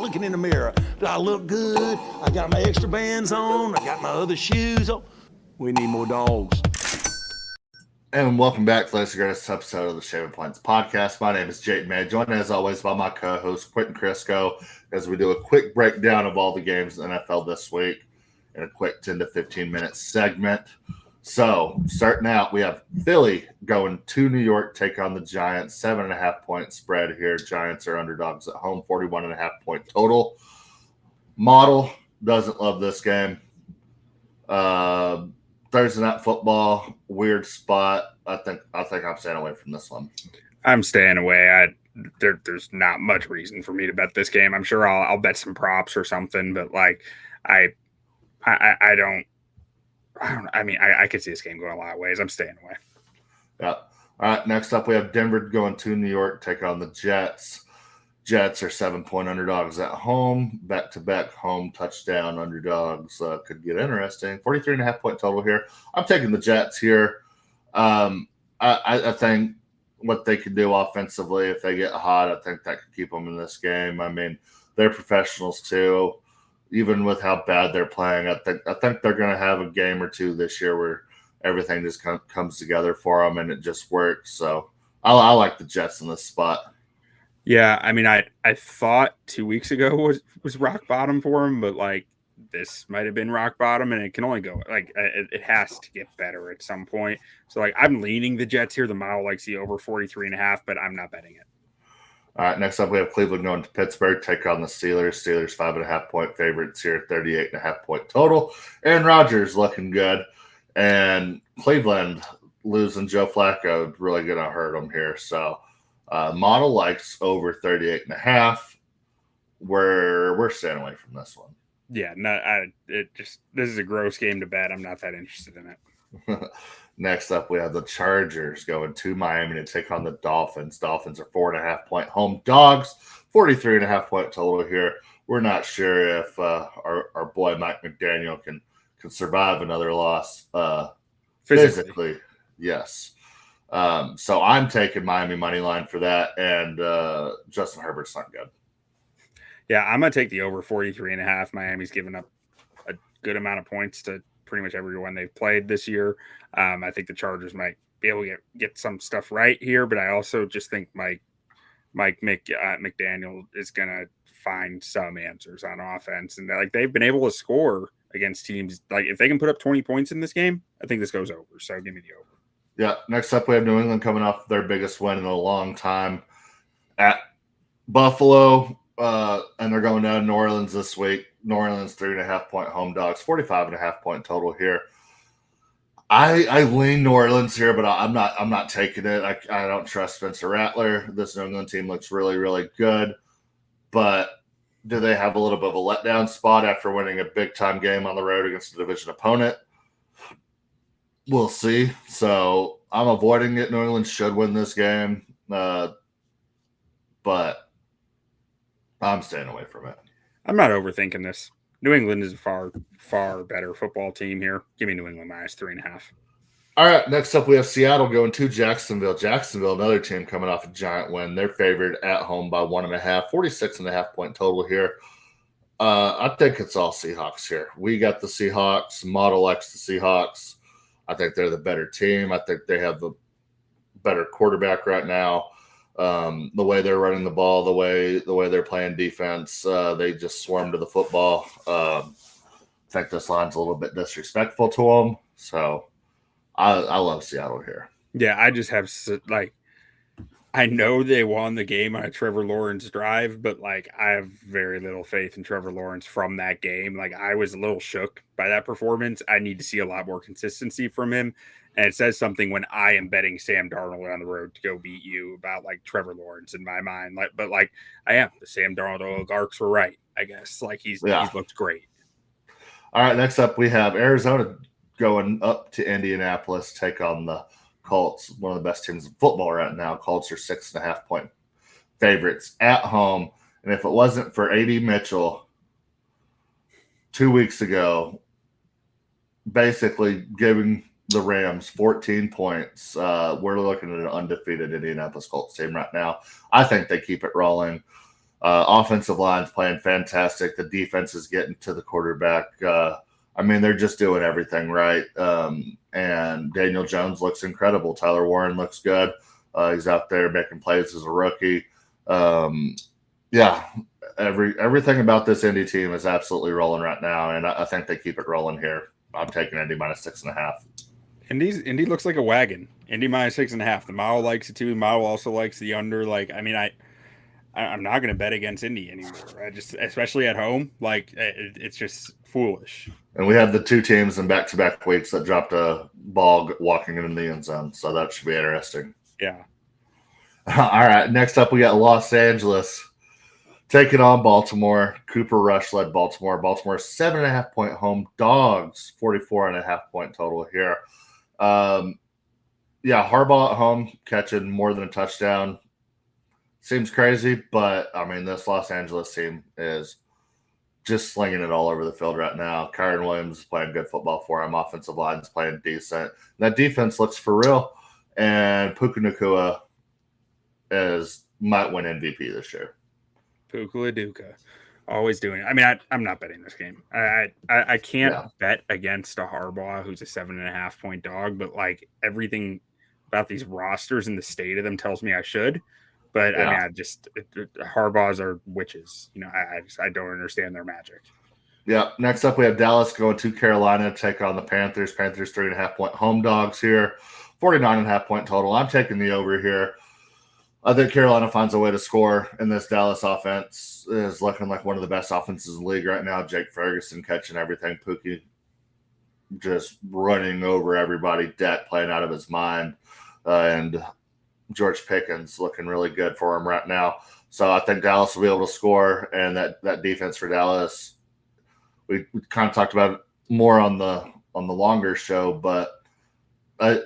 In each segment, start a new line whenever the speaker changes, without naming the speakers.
looking in the mirror. Do I look good? I got my extra bands on. I got my other shoes on. We need more dogs.
And welcome back to the latest episode of the Shaving Plants podcast. My name is Jake May, joined as always by my co-host Quentin Crisco, as we do a quick breakdown of all the games in the NFL this week in a quick 10 to 15 minute segment. So, starting out, we have Philly going to New York, take on the Giants. 7.5 point spread here. Giants are underdogs at home, 41.5 point total. Model doesn't love this game. Thursday Night Football, weird spot. I think I'm staying away from this one.
I'm staying away. There's not much reason for me to bet this game. I'm sure I'll bet some props or something, but like I don't. I mean, I could see this game going a lot of ways. I'm staying away.
Yeah. All right. Next up, we have Denver going to New York, take on the Jets. Jets are 7-point underdogs at home. Back-to-back home touchdown underdogs could get interesting. 43.5 point total here. I'm taking the Jets here. I think what they could do offensively, if they get hot, I think that could keep them in this game. I mean, they're professionals too. Even with how bad they're playing, I think they're going to have a game or two this year where everything just comes together for them and it just works. So I like the Jets in this spot.
Yeah, I mean, I thought 2 weeks ago was rock bottom for him, but like this might have been rock bottom, and it can only go like it has to get better at some point. So like I'm leaning the Jets here. The model likes the over 43.5, but I'm not betting it.
All right, next up we have Cleveland going to Pittsburgh, take on the Steelers. Steelers 5.5 point favorites here, 38.5 point total. Aaron Rodgers looking good, and Cleveland losing Joe Flacco really going to hurt them here. So model likes over 38.5. We're staying away from this one.
Yeah, no, this is a gross game to bet. I'm not that interested in it.
Next up, we have the Chargers going to Miami to take on the Dolphins. Dolphins are 4.5 point home dogs, 43.5 point total here. We're not sure if our boy Mike McDaniel can survive another loss physically. Yes. So I'm taking Miami money line for that, and Justin Herbert's not good.
Yeah, I'm going to take the over 43.5. Miami's given up a good amount of points to pretty much everyone they've played this year. I think the Chargers might be able to get some stuff right here, but I also just think Mike McDaniel is going to find some answers on offense, and like they've been able to score against teams. Like if they can put up 20 points in this game, I think this goes over. So give me the over.
Yeah. Next up, we have New England coming off their biggest win in a long time at Buffalo, and they're going down to New Orleans this week. New Orleans 3.5 point home dogs, 45.5 point total here. I lean New Orleans here, but I'm not taking it. I don't trust Spencer Rattler. This New England team looks really, really good, but do they have a little bit of a letdown spot after winning a big time game on the road against a division opponent? We'll see. So I'm avoiding it. New England should win this game, but I'm staying away from it.
I'm not overthinking this. New England is a far, far better football team here. Give me New England minus 3.5.
All right, next up we have Seattle going to Jacksonville. Jacksonville, another team coming off a giant win. They're favored at home by 1.5, 46.5 point total here. I think it's all Seahawks here. We got the Seahawks. Model likes the Seahawks. I think they're the better team. I think they have the better quarterback right now. The way they're running the ball, the way they're playing defense, they just swarm to the football. I think this line's a little bit disrespectful to them. So I love Seattle here.
Yeah, I just have like I know they won the game on a Trevor Lawrence drive, but like I have very little faith in Trevor Lawrence from that game. Like I was a little shook by that performance. I need to see a lot more consistency from him. And it says something when I am betting Sam Darnold on the road to go beat you about like Trevor Lawrence in my mind. Like, but like I am. The Sam Darnold oligarchs were right, I guess. Like he's looked great.
All right, next up we have Arizona going up to Indianapolis, take on the Colts, one of the best teams in football right now. Colts are 6.5 point favorites at home. And if it wasn't for A.D. Mitchell 2 weeks ago, basically giving the Rams 14 points, we're looking at an undefeated Indianapolis Colts team right now. I think they keep it rolling. Offensive line's playing fantastic. The defense is getting to the quarterback. They're just doing everything right. And Daniel Jones looks incredible. Tyler Warren looks good. He's out there making plays as a rookie. Everything about this Indy team is absolutely rolling right now, and I think they keep it rolling here. I'm taking Indy minus 6.5.
Indy looks like a wagon. Indy minus 6.5. The model likes it too. The model also likes the under. I'm not going to bet against Indy anymore. Especially at home, it's just foolish.
And we have the two teams in back-to-back weeks that dropped a ball walking in the end zone, so that should be interesting.
Yeah.
All right, next up we got Los Angeles taking on Baltimore. Cooper Rush led Baltimore. Baltimore 7.5-point home dogs, 44.5-point total here. Harbaugh at home catching more than a touchdown. Seems crazy, but this Los Angeles team is just slinging it all over the field right now. Kyron Williams is playing good football for him. Offensive line is playing decent. That defense looks for real, and Puka Nacua might win MVP this year.
Puka Duka, always doing it. I'm not betting this game. I can't bet against a Harbaugh who's a 7.5-point dog, but everything about these rosters and the state of them tells me I should. But Harbaughs are witches. I don't understand their magic.
Yeah. Next up, we have Dallas going to Carolina to take on the Panthers. Panthers 3.5-point home dogs here, 49.5-point total. I'm taking the over here. I think Carolina finds a way to score, and this Dallas offense is looking like one of the best offenses in the league right now. Jake Ferguson catching everything. Pookie just running over everybody. Dak playing out of his mind. And George Pickens looking really good for him right now. So I think Dallas will be able to score, and that defense for Dallas, we kind of talked about it more on the longer show, but it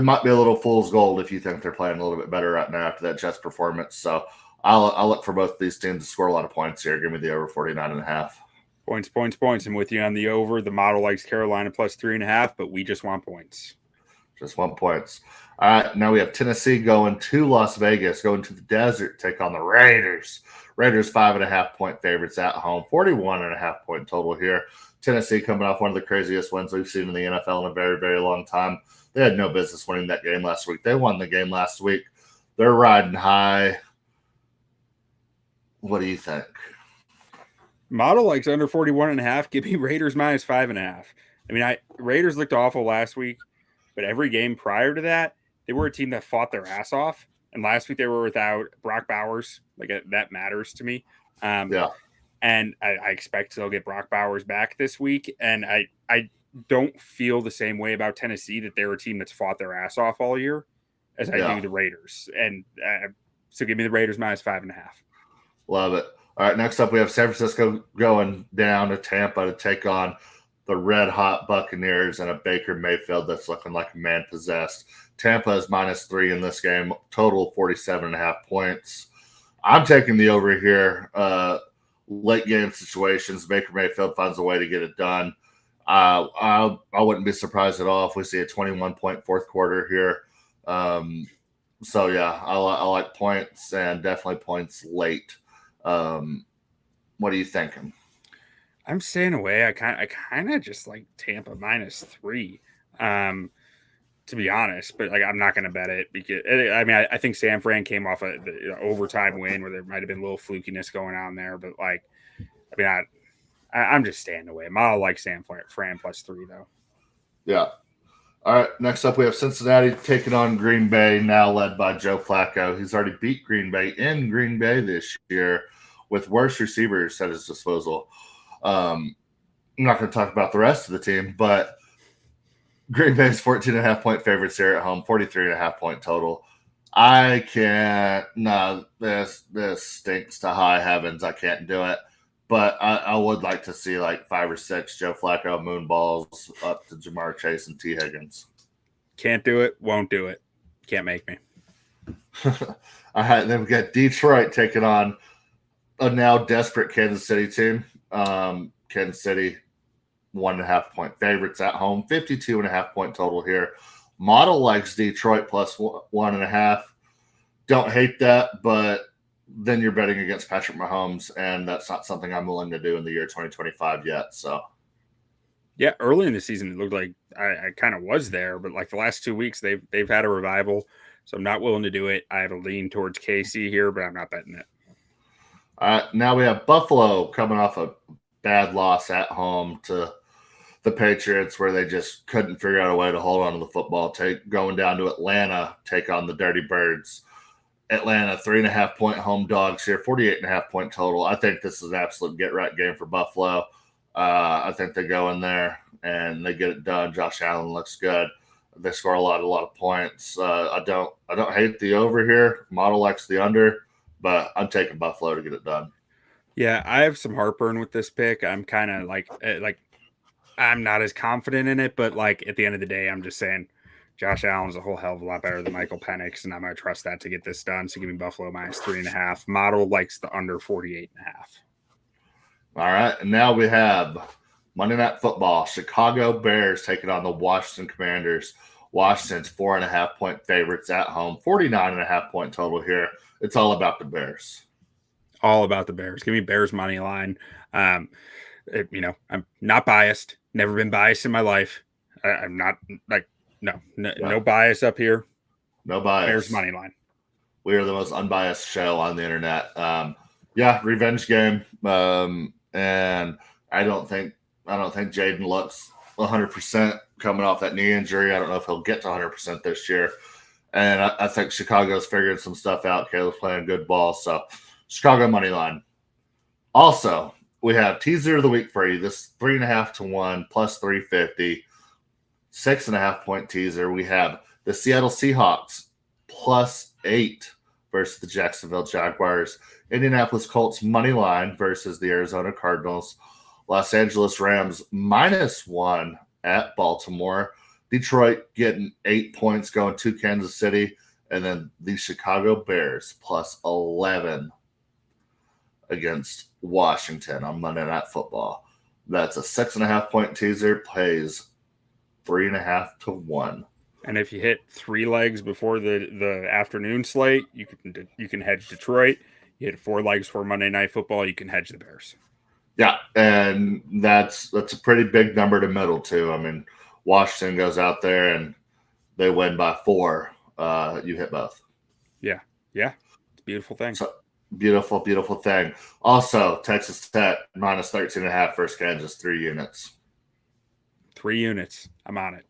might be a little fool's gold if you think they're playing a little bit better right now after that Jets performance. So I'll look for both of these teams to score a lot of points here. Give me the over 49.5.
Points. I'm with you on the over. The model likes Carolina plus 3.5, but we just want points.
Just want points. All right, now we have Tennessee going to Las Vegas, going to the desert, take on the Raiders. Raiders 5.5-point favorites at home, 41.5-point total here. Tennessee coming off one of the craziest wins we've seen in the NFL in a very, very long time. They had no business winning that game last week. They won the game last week. They're riding high. What do you think?
Model likes under 41.5. Give me Raiders minus 5.5. Raiders looked awful last week, but every game prior to that, they were a team that fought their ass off. And last week they were without Brock Bowers. That matters to me. And I expect they'll get Brock Bowers back this week. And I don't feel the same way about Tennessee, that they're a team that's fought their ass off all year, as I do the Raiders. And so give me the Raiders minus 5.5.
Love it. All right, next up we have San Francisco going down to Tampa to take on the red-hot Buccaneers and a Baker Mayfield that's looking like a man possessed. Tampa is -3 in this game, total 47.5 points. I'm taking the over here. Late game situations, Baker Mayfield finds a way to get it done. I wouldn't be surprised at all if we see a 21-point fourth quarter here. I like points, and definitely points late. What are you thinking?
I'm staying away. I kind of just like Tampa -3, to be honest. But I'm not going to bet it because I think San Fran came off the overtime win where there might have been a little flukiness going on there. But I'm just staying away. I'll like San Fran +3 though.
Yeah. All right. Next up, we have Cincinnati taking on Green Bay, now led by Joe Flacco. He's already beat Green Bay in Green Bay this year with worse receivers at his disposal. I'm not going to talk about the rest of the team, but Green Bay's 14.5-point favorites here at home, 43.5-point total. I can't. No, this stinks to high heavens. I can't do it. But I would like to see 5 or 6 Joe Flacco moonballs up to Jamar Chase and T. Higgins.
Can't do it. Won't do it. Can't make me.
All right, then we got Detroit taking on a now desperate Kansas City team. Kansas City 1.5-point favorites at home, 52.5-point total here. Model likes Detroit plus 1.5. Don't hate that, but then you're betting against Patrick Mahomes, and that's not something I'm willing to do in the year 2025 yet. So,
Yeah, early in the season, it looked like I kind of was there, but like the last 2 weeks, they've had a revival, so I'm not willing to do it. I have a lean towards KC here, but I'm not betting it.
now we have Buffalo coming off a bad loss at home to the Patriots, where they just couldn't figure out a way to hold on to the football. Going down to Atlanta, take on the Dirty Birds. Atlanta, 3.5-point home dogs here, 48.5-point total. I think this is an absolute get-right game for Buffalo. I think they go in there and they get it done. Josh Allen looks good. They score a lot of points. I don't hate the over here. Model likes the under, but I'm taking Buffalo to get it done.
Yeah, I have some heartburn with this pick. I'm kind of like I'm not as confident in it, but like at the end of the day, I'm just saying Josh Allen's a whole hell of a lot better than Michael Penix, and I'm going to trust that to get this done. So give me Buffalo -3.5. Model likes the under 48.5.
All right, and now we have Monday Night Football. Chicago Bears taking on the Washington Commanders. Washington's 4.5-point favorites at home, 49.5-point total here. It's all about the Bears.
All about the Bears. Give me Bears money line. I'm not biased. Never been biased in my life. I'm not like no bias up here.
No bias.
Bears money line.
We are the most unbiased show on the internet. Revenge game. And I don't think Jaden looks 100% coming off that knee injury. I don't know if he'll get to 100% this year. And I think Chicago's figured some stuff out. Caleb's playing good ball. So Chicago money line. Also, we have teaser of the week for you. This 3.5 to 1 plus 350, 6.5-point teaser. We have the Seattle Seahawks +8 versus the Jacksonville Jaguars. Indianapolis Colts money line versus the Arizona Cardinals. Los Angeles Rams -1 at Baltimore. Detroit getting 8 points going to Kansas City. And then the Chicago Bears +11 against Washington on Monday Night Football. That's a 6.5-point teaser, pays 3.5 to 1.
And if you hit 3 legs before the afternoon slate, you can hedge Detroit. You hit 4 legs for Monday Night Football, you can hedge the Bears.
Yeah, and that's a pretty big number to middle too. I mean, Washington goes out there and they win by 4. You hit both.
Yeah, it's a beautiful thing.
So, beautiful thing. Also, Texas Tech -13.5 versus Kansas, 3 units.
3 units. I'm on it.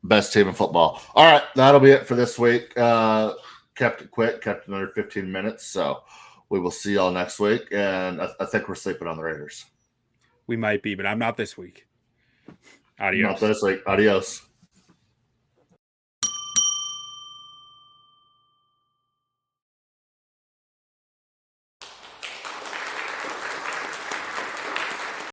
Best team in football. All right, that'll be it for this week. Kept it quick, kept another 15 minutes. So we will see y'all next week. And I think we're sleeping on the Raiders.
We might be, but I'm not this week. Adios.
Not this week. Adios.